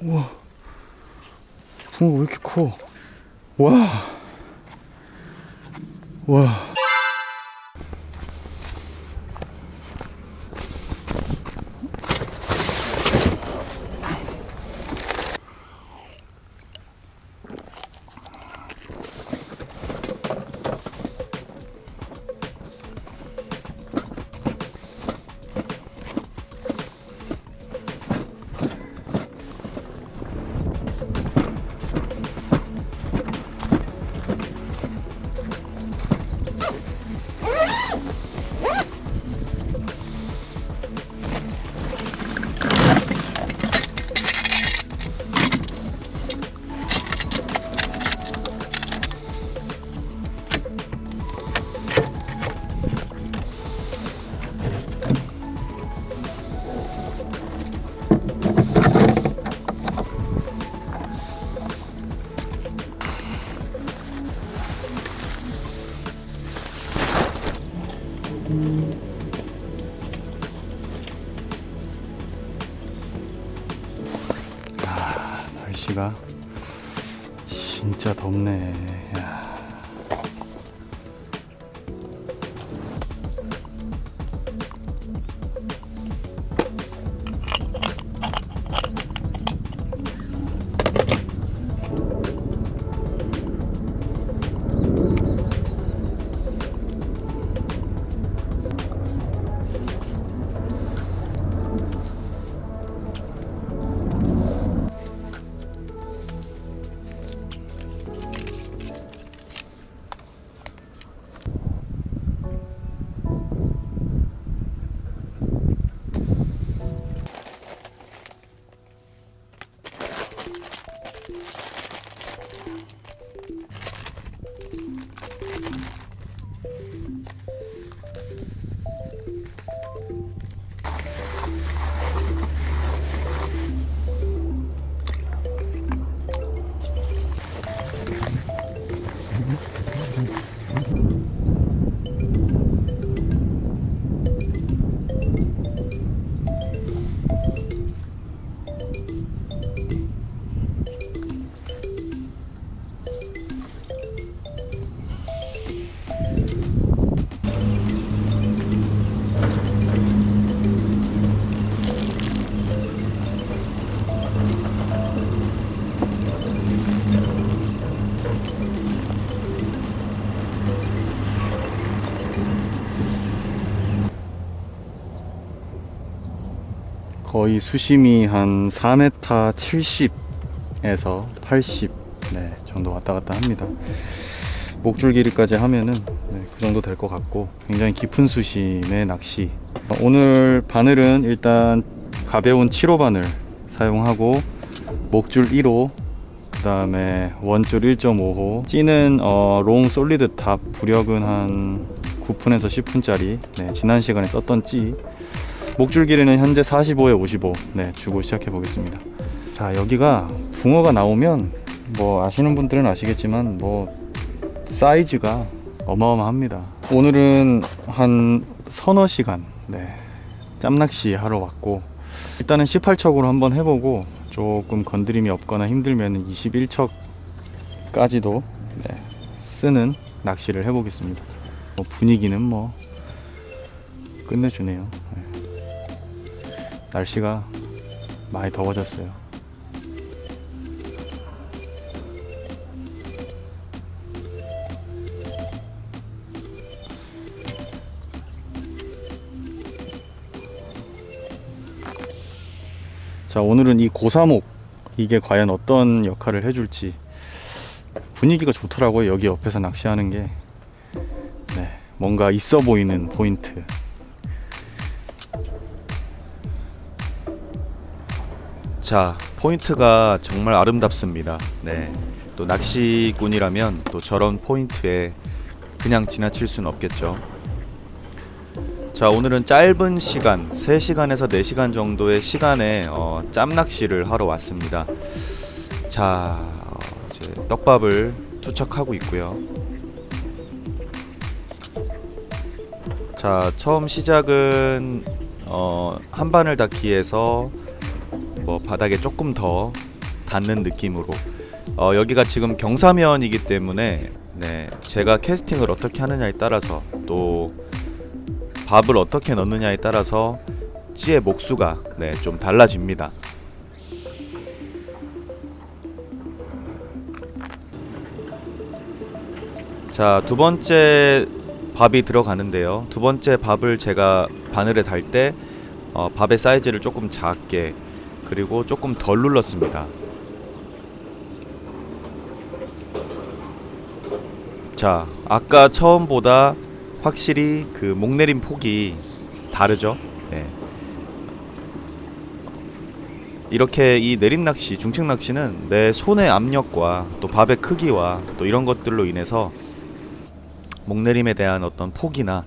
우와, 붕어가 왜 이렇게 커? 와, 와. 날씨가 진짜 덥네. 야. 거의 수심이 한 4m 70에서 80 정도 왔다 갔다 합니다. 목줄 길이까지 하면은 그 정도 될 것 같고, 굉장히 깊은 수심의 낚시. 오늘 바늘은 일단 가벼운 7호 바늘 사용하고, 목줄 1호, 그 다음에 원줄 1.5호, 찌는 롱 솔리드 탑, 부력은 한 9푼에서 10푼짜리 지난 시간에 썼던 찌. 목줄 길이는 현재 45에 55 주고 시작해 보겠습니다. 자, 여기가 붕어가 나오면 뭐 아시는 분들은 아시겠지만 뭐 사이즈가 어마어마합니다. 오늘은 한 서너 시간 짬낚시 하러 왔고, 일단은 18척으로 한번 해보고, 조금 건드림이 없거나 힘들면 21척까지도 쓰는 낚시를 해보겠습니다. 분위기는 뭐 끝내주네요. 날씨가 많이 더워졌어요. 자, 오늘은 이 고사목, 이게 과연 어떤 역할을 해줄지. 분위기가 좋더라고요. 여기 옆에서 낚시하는 게 뭔가 있어 보이는 포인트. 자, 포인트가 정말 아름답습니다. 또 낚시꾼이라면 또 저런 포인트에 그냥 지나칠 수는 없겠죠. 자, 오늘은 짧은 시간, 3시간에서 4시간 정도의 시간에 짬낚시를 하러 왔습니다. 자, 이제 떡밥을 투척하고 있고요. 자, 처음 시작은 한 바늘 닫기에서 뭐 바닥에 조금 더 닿는 느낌으로 여기가 지금 경사면이기 때문에 네, 제가 캐스팅을 어떻게 하느냐에 따라서 또 밥을 어떻게 넣느냐에 따라서 찌의 목수가 네, 좀 달라집니다. 자, 두 번째 밥이 들어가는데요. 두 번째 밥을 제가 바늘에 달 때 밥의 사이즈를 조금 작게 그리고 조금 덜 눌렀습니다. 자, 아까 처음보다 확실히 그 목내림 폭이 다르죠? 네. 이렇게 이 내림낚시, 중층낚시는 내 손의 압력과 또 밥의 크기와 또 이런 것들로 인해서 목내림에 대한 어떤 폭이나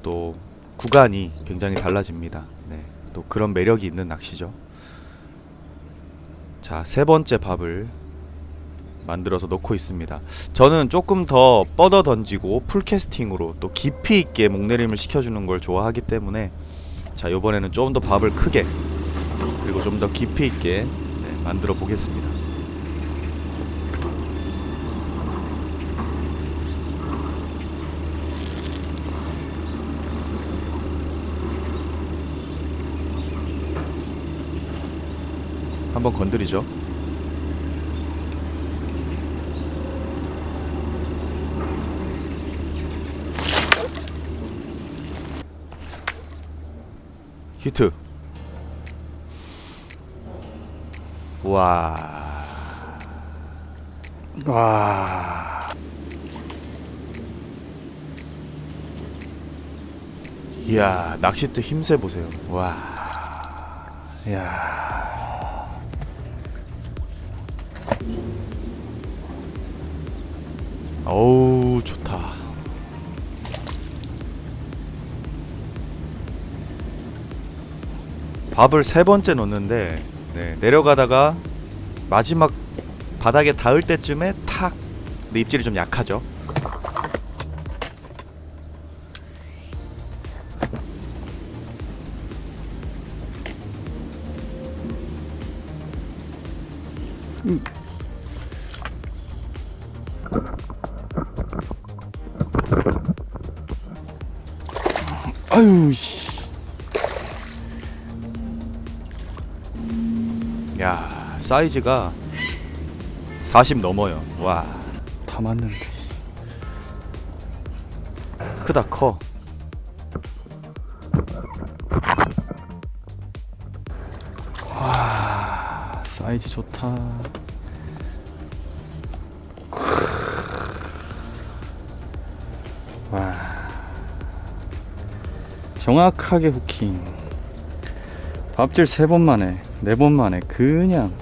또 구간이 굉장히 달라집니다. 네, 또 그런 매력이 있는 낚시죠. 자, 세 번째 밥을 만들어서 놓고 있습니다. 저는 조금 더 뻗어 던지고 풀캐스팅으로 또 깊이 있게 목내림을 시켜주는 걸 좋아하기 때문에 자, 이번에는 좀 더 밥을 크게 그리고 좀 더 깊이 있게 네, 만들어 보겠습니다. 한번 건드리죠. 히트. 와. 와. 이야, 낚싯대 힘세 보세요. 와. 야. 어우, 좋다. 밥을 세 번째 넣는데 네, 내려가다가 마지막 바닥에 닿을 때쯤에 탁. 내 입질이 좀 약하죠. 아유 씨. 야, 사이즈가 40 넘어요. 와, 다 맞는데. 크다 커. 와, 사이즈 좋다. 와, 정확하게 후킹. 밥질 3번 만에 4번 만에 그냥.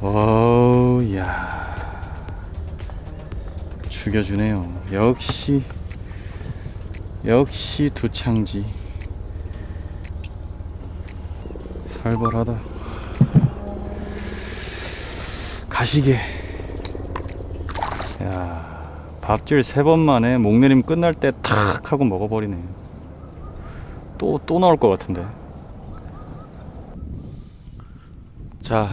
어우, 야, 죽여주네요. 역시 두창지. 살벌하다. 가시게. 야, 밥질 3번 만에 목내림 끝날 때 탁 하고 먹어버리네. 또 나올 것 같은데. 자,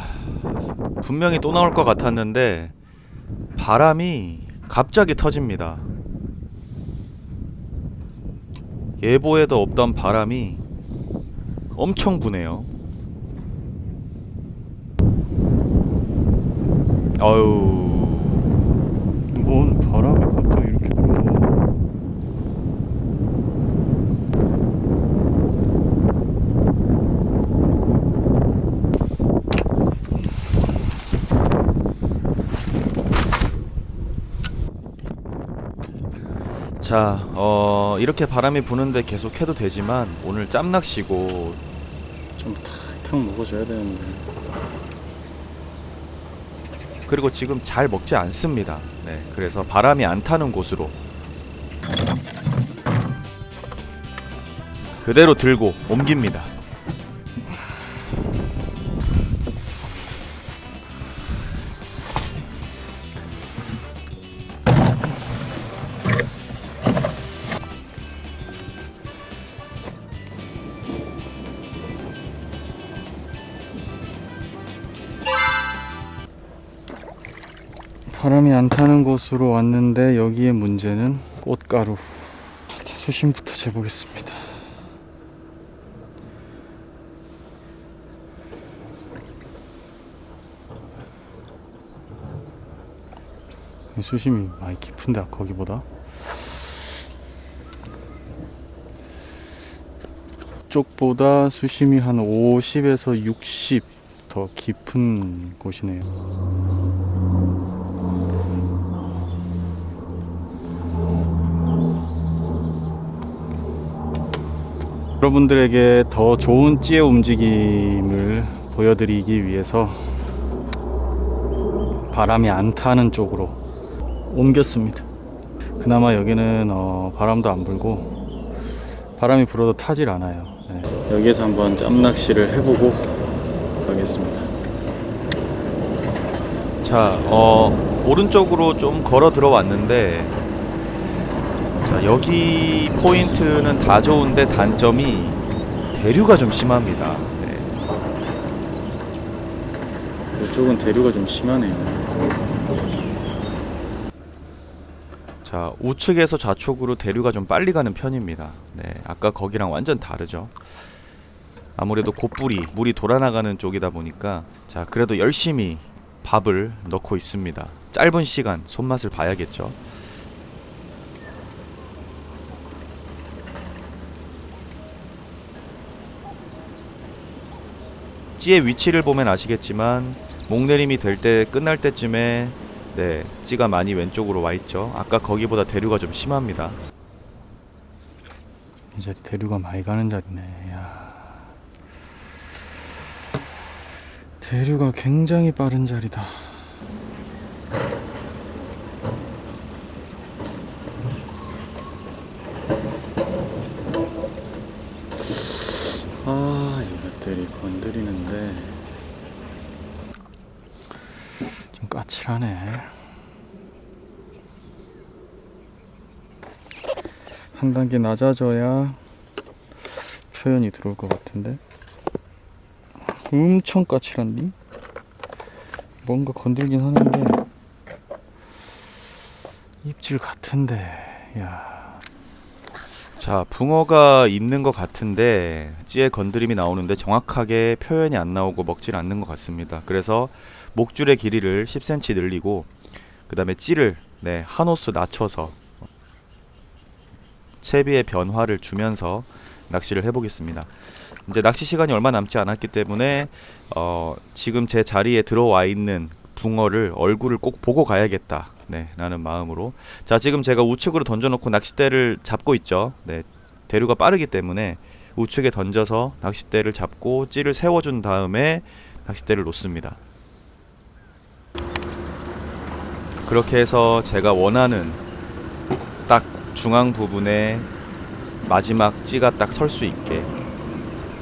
분명히 또 나올 것 같았는데 바람이 갑자기 터집니다. 예보에도 없던 바람이 엄청 부네요. 어휴, 뭔 바람이 갑자기 이렇게 불어. 자, 이렇게 바람이 부는데 계속 해도 되지만 오늘 짬낚시고 좀 탁탁 먹어줘야 되는데. 그리고 지금 잘 먹지 않습니다. 네, 그래서 바람이 안 타는 곳으로 그대로 들고 옮깁니다. 바람이 안 타는 곳으로 왔는데 여기에 문제는 꽃가루. 수심부터 재보겠습니다. 수심이 많이 깊은데 거기보다 쪽보다 수심이 한 50에서 60 더 깊은 곳이네요. 여러분들에게 더 좋은 찌의 움직임을 보여드리기 위해서 바람이 안 타는 쪽으로 옮겼습니다. 그나마 여기는 바람도 안 불고 바람이 불어도 타질 않아요. 네. 여기에서 한번 짬낚시를 해보고 가겠습니다. 자, 오른쪽으로 좀 걸어 들어왔는데, 자, 여기 포인트는 다 좋은데 단점이 대류가 좀 심합니다. 네. 이쪽은 대류가 좀 심하네요. 자, 우측에서 좌측으로 대류가 좀 빨리 가는 편입니다. 네, 아까 거기랑 완전 다르죠. 아무래도 곧불이 물이 돌아나가는 쪽이다 보니까, 자, 그래도 열심히 밥을 넣고 있습니다. 짧은 시간 손맛을 봐야겠죠. 찌의 위치를 보면 아시겠지만 목내림이 될 때 끝날 때쯤에 네, 찌가 많이 왼쪽으로 와 있죠. 아까 거기보다 대류가 좀 심합니다. 이 자리 대류가 많이 가는 자리네. 야. 대류가 굉장히 빠른 자리다. 아, 이것들이 건드리는데 좀 까칠하네. 한 단계 낮아져야 표현이 들어올 것 같은데 엄청 까칠한디? 뭔가 건들긴 하는데 입질 같은데. 야. 자, 붕어가 있는 것 같은데 찌의 건드림이 나오는데 정확하게 표현이 안 나오고 먹질 않는 것 같습니다. 그래서 목줄의 길이를 10cm 늘리고 그 다음에 찌를 네, 한 호수 낮춰서 채비의 변화를 주면서 낚시를 해보겠습니다. 이제 낚시 시간이 얼마 남지 않았기 때문에 지금 제 자리에 들어와 있는 붕어를 얼굴을 꼭 보고 가야겠다. 네, 라는 마음으로. 자, 지금 제가 우측으로 던져놓고 낚싯대를 잡고 있죠. 네, 대류가 빠르기 때문에 우측에 던져서 낚싯대를 잡고 찌를 세워준 다음에 낚싯대를 놓습니다. 그렇게 해서 제가 원하는 딱 중앙 부분에 마지막 찌가 딱 설 수 있게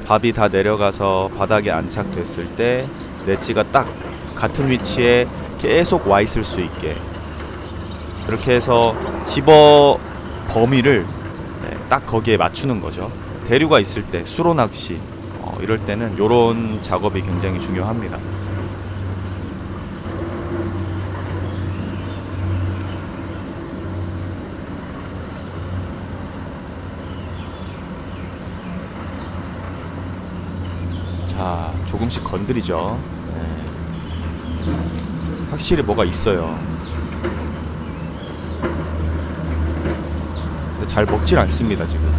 밥이 다 내려가서 바닥에 안착됐을 때 내 찌가 딱 같은 위치에 계속 와 있을 수 있게 그렇게 해서 집어 범위를 네, 딱 거기에 맞추는 거죠. 대류가 있을 때 수로 낚시 이럴 때는 요런 작업이 굉장히 중요합니다. 자, 조금씩 건드리죠. 네. 확실히 뭐가 있어요. 근데 잘 먹질 않습니다, 지금.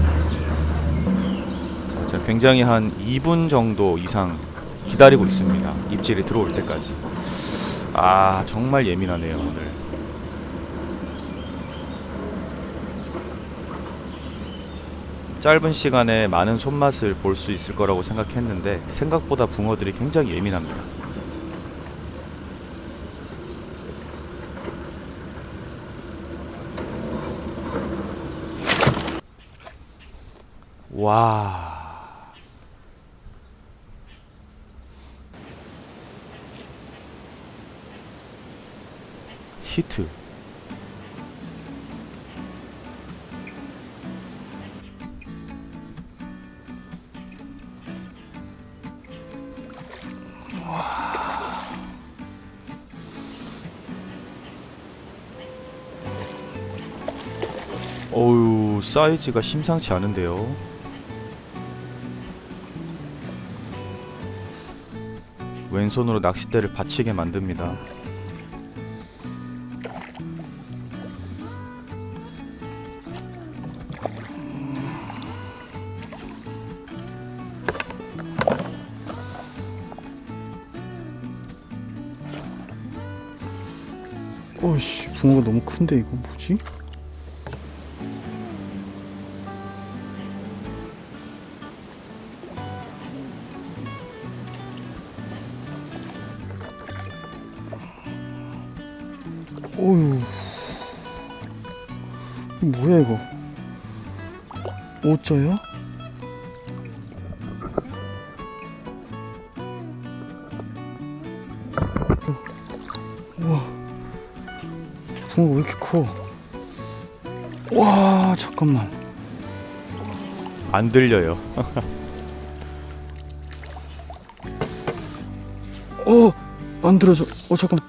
자, 제가 굉장히 한 2분 정도 이상 기다리고 있습니다. 입질이 들어올 때까지. 아, 정말 예민하네요, 오늘. 짧은 시간에 많은 손맛을 볼 수 있을 거라고 생각했는데 생각보다 붕어들이 굉장히 예민합니다. 와. 히트. 어우, 사이즈가 심상치 않은데요. 왼손으로 낚싯대를 받치게 만듭니다. 어이씨, 붕어가 너무 큰데 이거 뭐지? 어휴, 이거 뭐야 이거? 5자야? 우와, 붕어가 왜 이렇게 커? 와, 잠깐만. 안 들려요. 안 들어져. 잠깐만.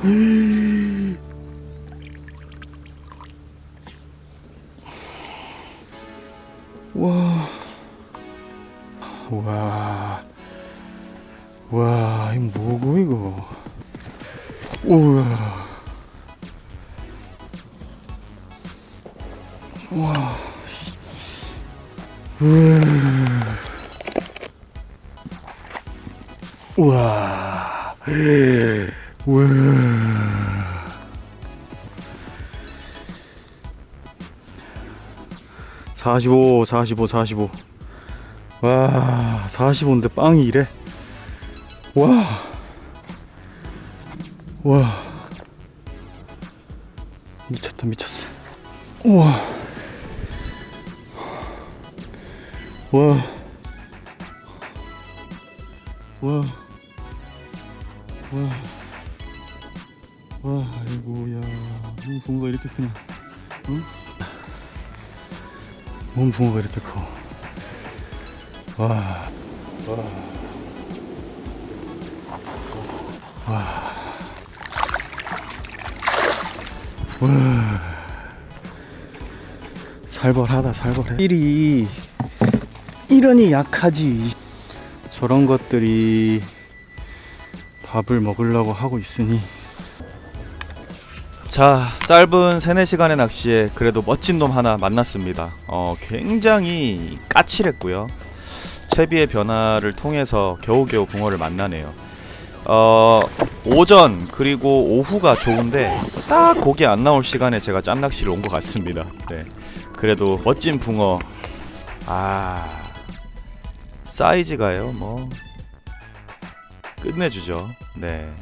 에이. 와, 이거 뭐고 이거? 우와, 와, 우와, 우와. 45. 와, 45인데 빵이 이래. 와, 미쳤어. 우와, 아이고야, 붕어가 이렇게 크냐? 응? 뭔 붕어가 이렇게 커? 와. 살벌해. 이러니 약하지. 저런 것들이 밥을 먹으려고 하고 있으니. 자, 짧은 3-4시간의 낚시에 그래도 멋진 놈 하나 만났습니다. 굉장히 까칠했고요. 채비의 변화를 통해서 겨우겨우 붕어를 만나네요. 오전 그리고 오후가 좋은데 딱 고기 안 나올 시간에 제가 짬낚시를 온 것 같습니다. 네, 그래도 멋진 붕어. 사이즈가요 뭐 끝내주죠. 네.